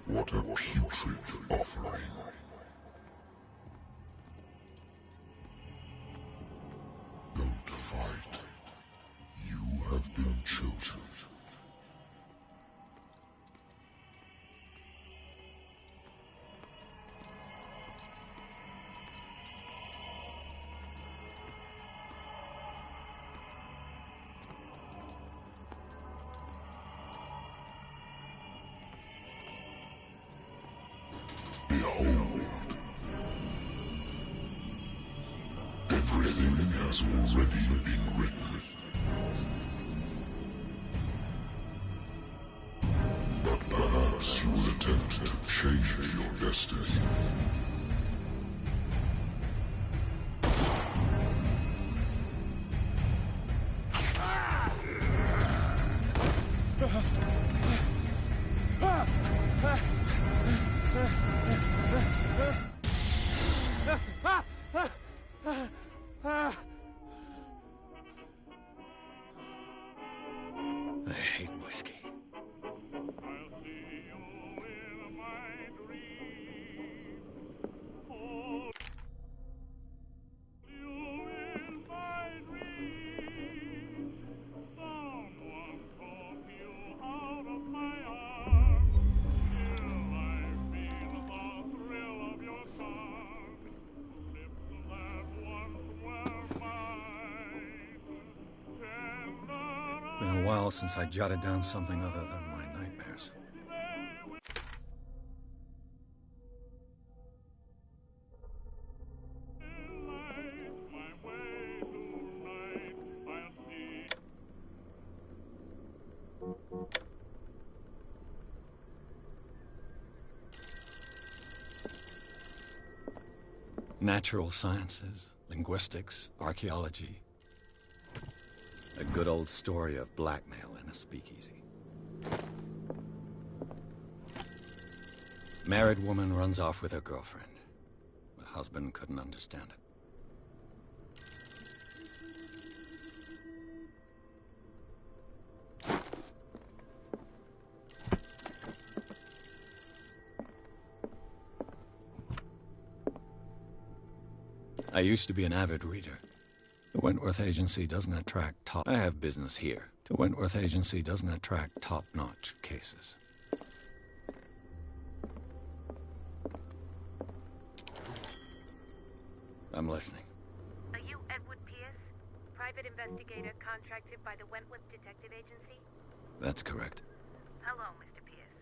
What a putrid offering. Don't fight. You have been chosen. Behold. Everything has already been written. But perhaps you will attempt to change your destiny. I hate whiskey. Been a while since I jotted down something other than my nightmares. Natural sciences, linguistics, archaeology. A good old story of blackmail in a speakeasy. Married woman runs off with her girlfriend. husband couldn't understand it. I used to be an avid reader. The Wentworth Agency doesn't attract top... I have business here. The Wentworth Agency doesn't attract top-notch cases. I'm listening. Are you Edward Pierce, private investigator contracted by the Wentworth Detective Agency? That's correct. Hello, Mr. Pierce.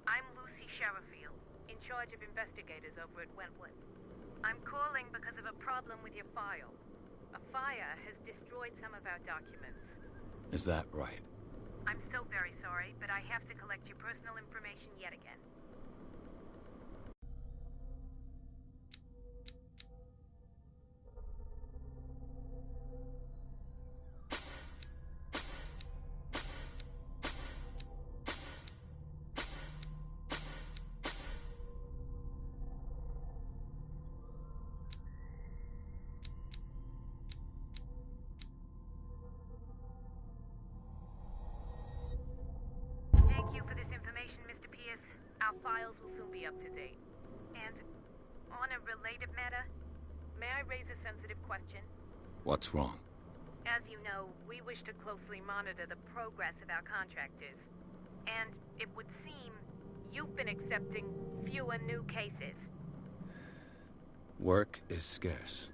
I'm Lucy Sherifield, in charge of investigators over at Wentworth. I'm calling because of a problem with your file. A fire has destroyed some of our documents. Is that right? I'm so very sorry, but I have to collect your personal information yet again. Thank you for this information, Mr. Pierce. Our files will soon be up to date. And on a related matter, may I raise a sensitive question? What's wrong? As you know, we wish to closely monitor the progress of our contractors. And it would seem you've been accepting fewer new cases. Work is scarce.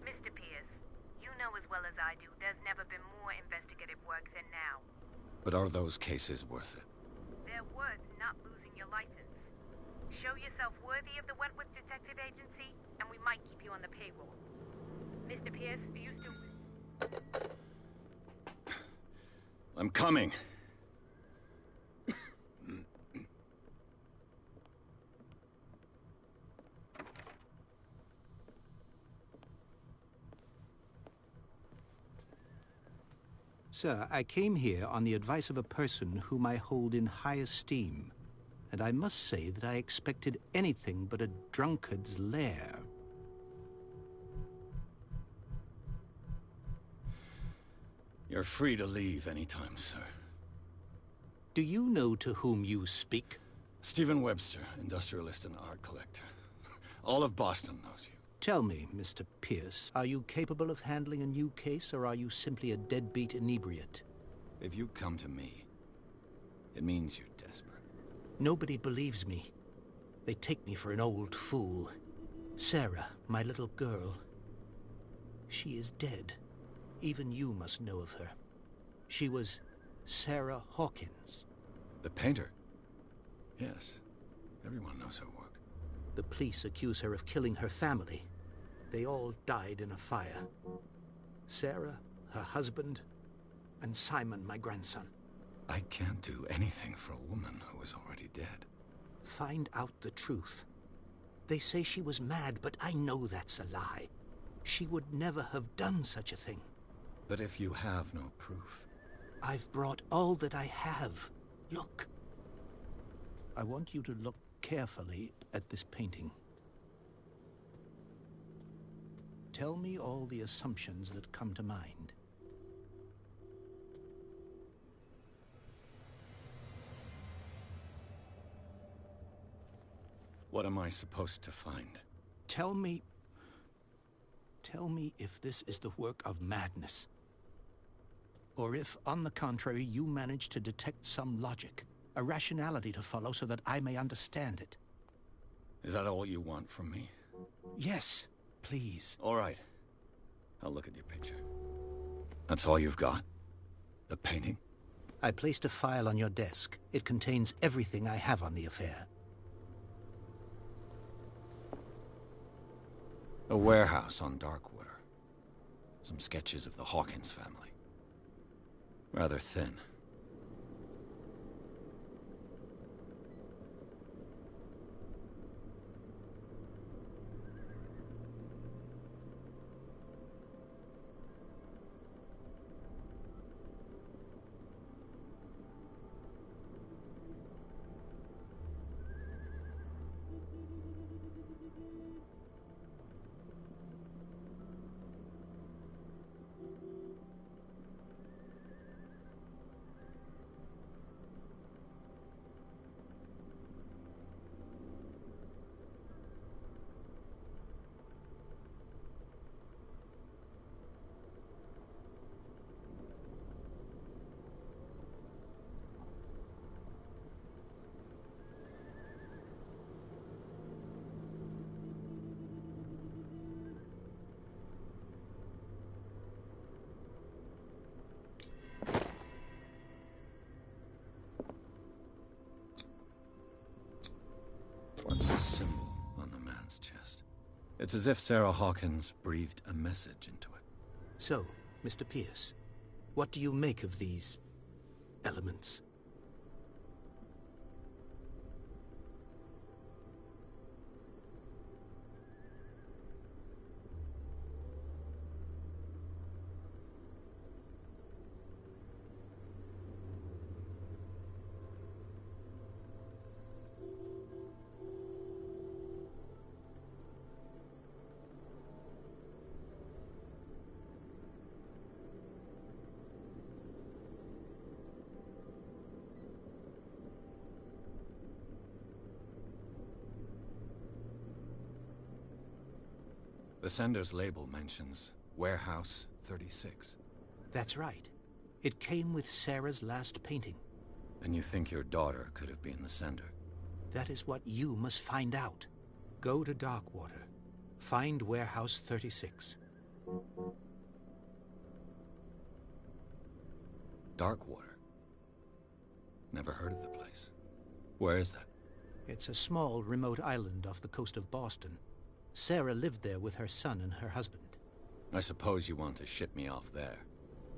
Mr. Pierce, you know as well as I do there's never been more investigative work than now. But are those cases worth it? They're worth not losing your license. Show yourself worthy of the Wentworth Detective Agency, and we might keep you on the payroll. Mr. Pierce, are you still... I'm coming. Sir, I came here on the advice of a person whom I hold in high esteem, and I must say that I expected anything but a drunkard's lair. You're free to leave anytime, sir. Do you know to whom you speak? Stephen Webster, industrialist and art collector. All of Boston knows you. Tell me, Mr. Pierce, are you capable of handling a new case, or are you simply a deadbeat inebriate? If you come to me, it means you're desperate. Nobody believes me. They take me for an old fool. Sarah, my little girl, she is dead. Even you must know of her. She was Sarah Hawkins. The painter? Yes. Everyone knows her work. The police accuse her of killing her family. They all died in a fire. Sarah, her husband, and Simon, my grandson. I can't do anything for a woman who is already dead. Find out the truth. They say she was mad, but I know that's a lie. She would never have done such a thing. But if you have no proof... I've brought all that I have. Look. I want you to look carefully at this painting. Tell me all the assumptions that come to mind. What am I supposed to find? Tell me if this is the work of madness. Or if, on the contrary, you manage to detect some logic, a rationality to follow so that I may understand it. Is that all you want from me? Yes, please. All right. I'll look at your picture. That's all you've got? The painting? I placed a file on your desk. It contains everything I have on the affair. A warehouse on Darkwater. Some sketches of the Hawkins family. Rather thin. symbol on the man's chest. It's as if Sarah Hawkins breathed a message into it. So, Mr. Pierce, what do you make of these elements? The sender's label mentions Warehouse 36. That's right. It came with Sarah's last painting. And you think your daughter could have been the sender? That is what you must find out. Go to Darkwater. Find Warehouse 36. Darkwater? Never heard of the place. Where is that? It's a small, remote island off the coast of Boston. Sarah lived there with her son and her husband. I suppose you want to ship me off there.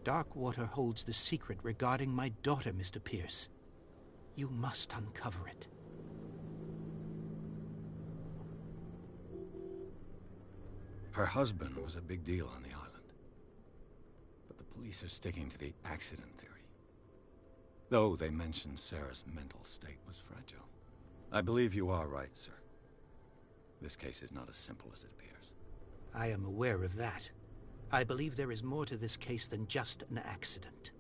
Darkwater holds the secret regarding my daughter, Mr. Pierce. You must uncover it. Her husband was a big deal on the island. But the police are sticking to the accident theory. Though they mentioned Sarah's mental state was fragile. I believe you are right, sir. This case is not as simple as it appears. I am aware of that. I believe there is more to this case than just an accident.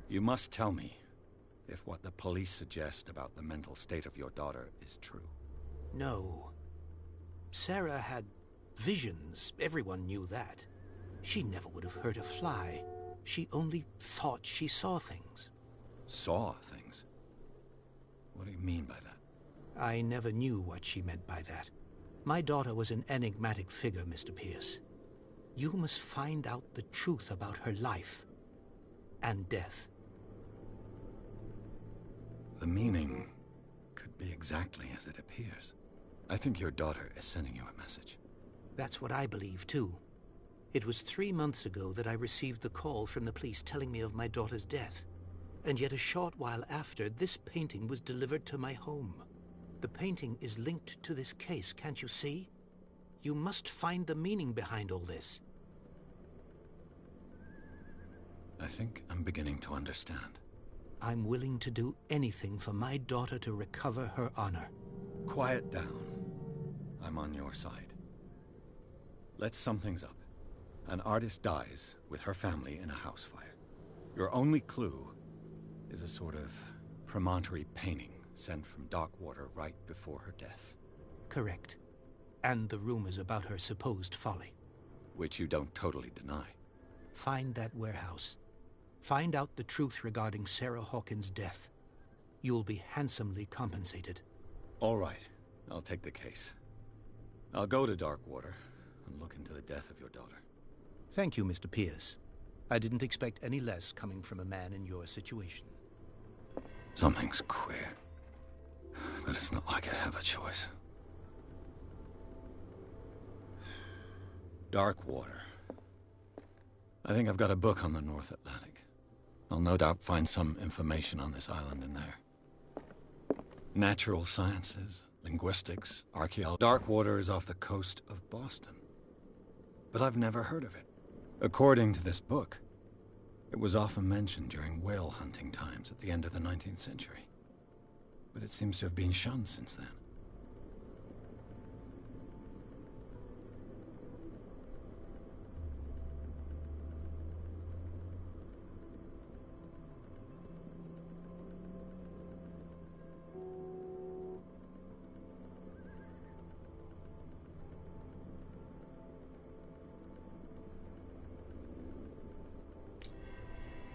You must tell me if what the police suggest about the mental state of your daughter is true. No. Sarah had visions. Everyone knew that. She never would have hurt a fly. She only thought she saw things. Saw things? What do you mean by that? I never knew what she meant by that. My daughter was an enigmatic figure, Mr. Pierce. You must find out the truth about her life and death. The meaning could be exactly as it appears. I think your daughter is sending you a message. That's what I believe, too. It was 3 months ago that I received the call from the police telling me of my daughter's death. And yet a short while after, this painting was delivered to my home. The painting is linked to this case, can't you see? You must find the meaning behind all this. I think I'm beginning to understand. I'm willing to do anything for my daughter to recover her honor. Quiet down. I'm on your side. Let's sum things up. An artist dies with her family in a house fire. Your only clue is a sort of promontory painting sent from Darkwater right before her death. Correct. And the rumors about her supposed folly. Which you don't totally deny. Find that warehouse. Find out the truth regarding Sarah Hawkins' death. You'll be handsomely compensated. All right. I'll take the case. I'll go to Darkwater and look into the death of your daughter. Thank you, Mr. Pierce. I didn't expect any less coming from a man in your situation. Something's queer. But it's not like I have a choice. Darkwater. I think I've got a book on the North Atlantic. I'll no doubt find some information on this island in there. Natural sciences, linguistics, archaeology. Darkwater is off the coast of Boston. But I've never heard of it. According to this book, it was often mentioned during whale hunting times at the end of the 19th century. But it seems to have been shunned since then.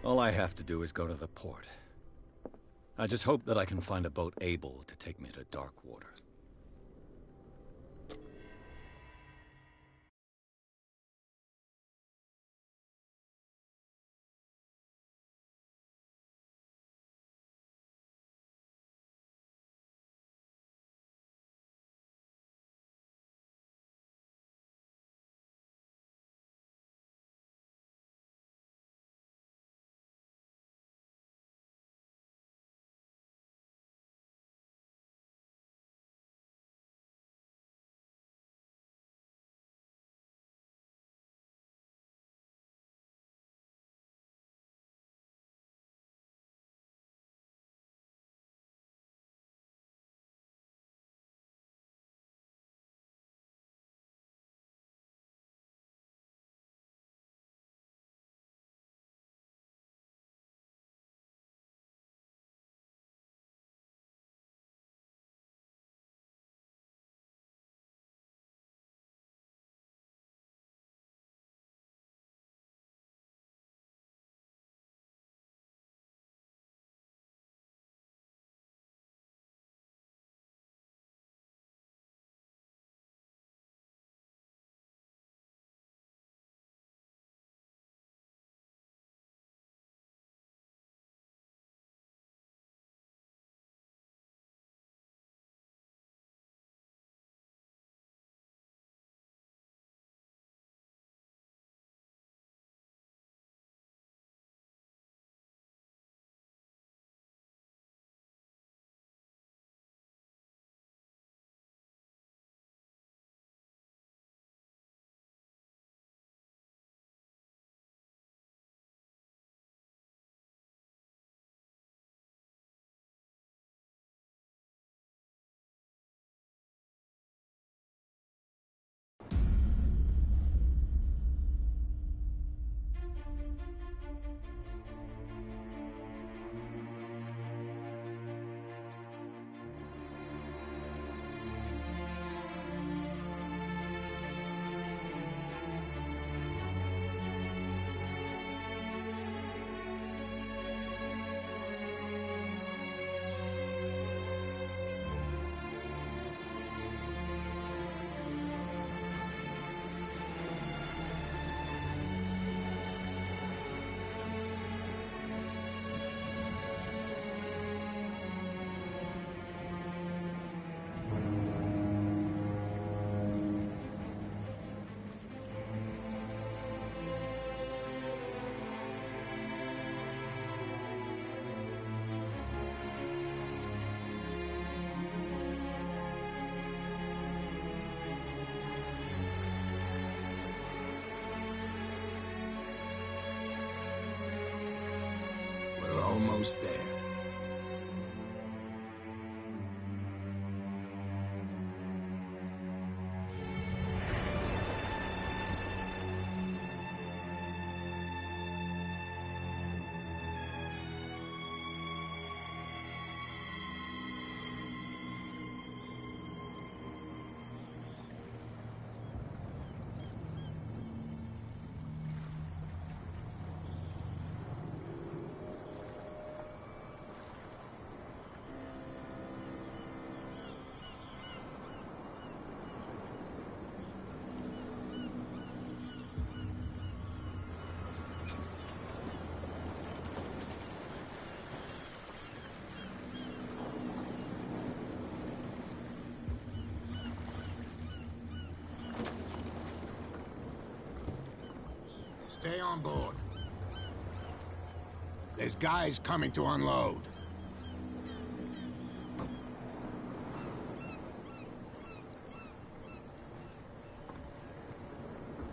All I have to do is go to the port. I just hope that I can find a boat able to take me to Darkwater. almost there. Stay on board. There's guys coming to unload.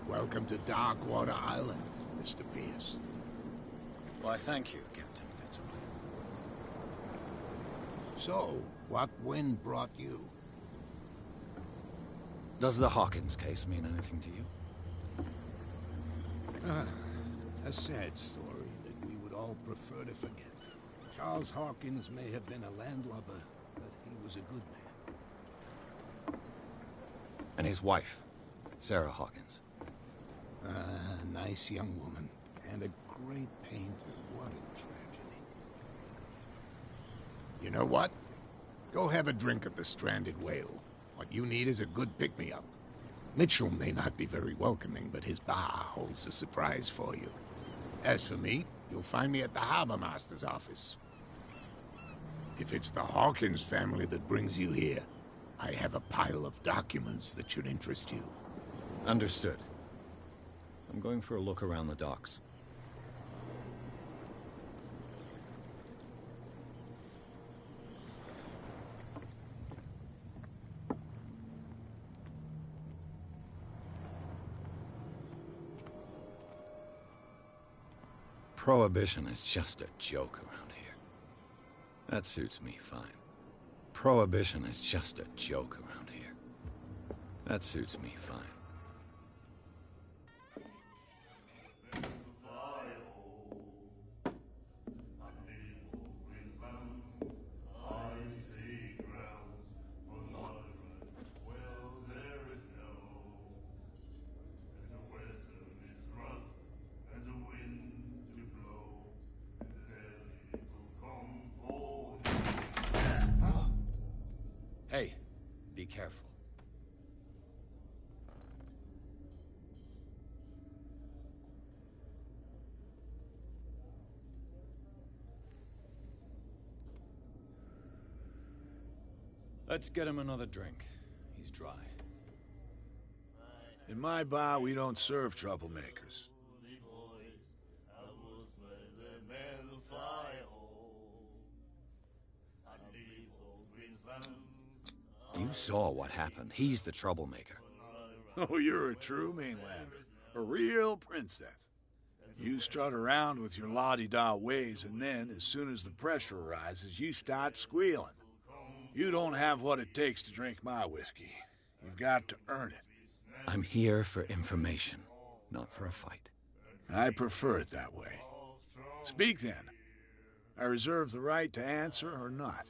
Welcome to Darkwater Island, Mr. Pierce. Why, thank you, Captain Fitzroy. So, what wind brought you? Does the Hawkins case mean anything to you? A sad story that we would all prefer to forget. Charles Hawkins may have been a landlubber, but he was a good man. And his wife, Sarah Hawkins. A nice young woman, and a great painter. What a tragedy. You know what? Go have a drink at the Stranded Whale. What you need is a good pick-me-up. Mitchell may not be very welcoming, but his bar holds a surprise for you. As for me, you'll find me at the Harbor Master's office. If it's the Hawkins family that brings you here, I have a pile of documents that should interest you. Understood. I'm going for a look around the docks. Prohibition is just a joke around here. That suits me fine. Prohibition is just a joke around here. That suits me fine. Hey, be careful. Let's get him another drink. He's dry. In my bar, we don't serve troublemakers. You saw what happened. He's the troublemaker. Oh, you're a true mainlander. A real princess. You strut around with your la-di-da ways, and then, as soon as the pressure arises, you start squealing. You don't have what it takes to drink my whiskey. You've got to earn it. I'm here for information, not for a fight. I prefer it that way. Speak then. I reserve the right to answer or not.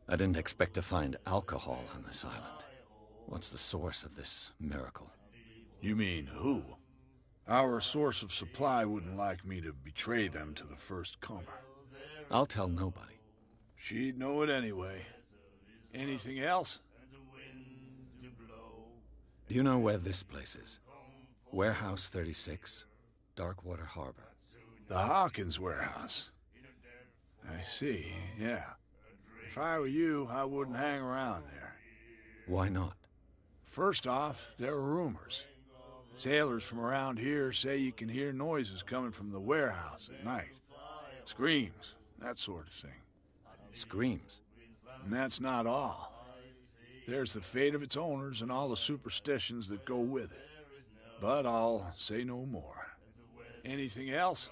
I didn't expect to find alcohol on this island. What's the source of this miracle? You mean who? Our source of supply wouldn't like me to betray them to the first comer. I'll tell nobody. She'd know it anyway. Anything else? Do you know where this place is? Warehouse 36, Darkwater Harbor. The Hawkins warehouse. I see, yeah. If I were you, I wouldn't hang around there. Why not? First off, there are rumors. Sailors from around here say you can hear noises coming from the warehouse at night. Screams, that sort of thing. Screams? And that's not all. There's the fate of its owners and all the superstitions that go with it. But I'll say no more. Anything else?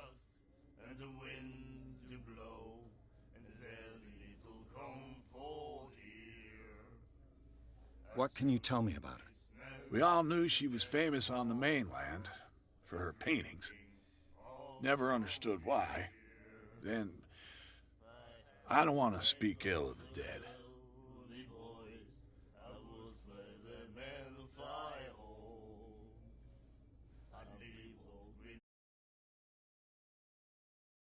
What can you tell me about her? We all knew she was famous on the mainland for her paintings. Never understood why. Then, I don't want to speak ill of the dead.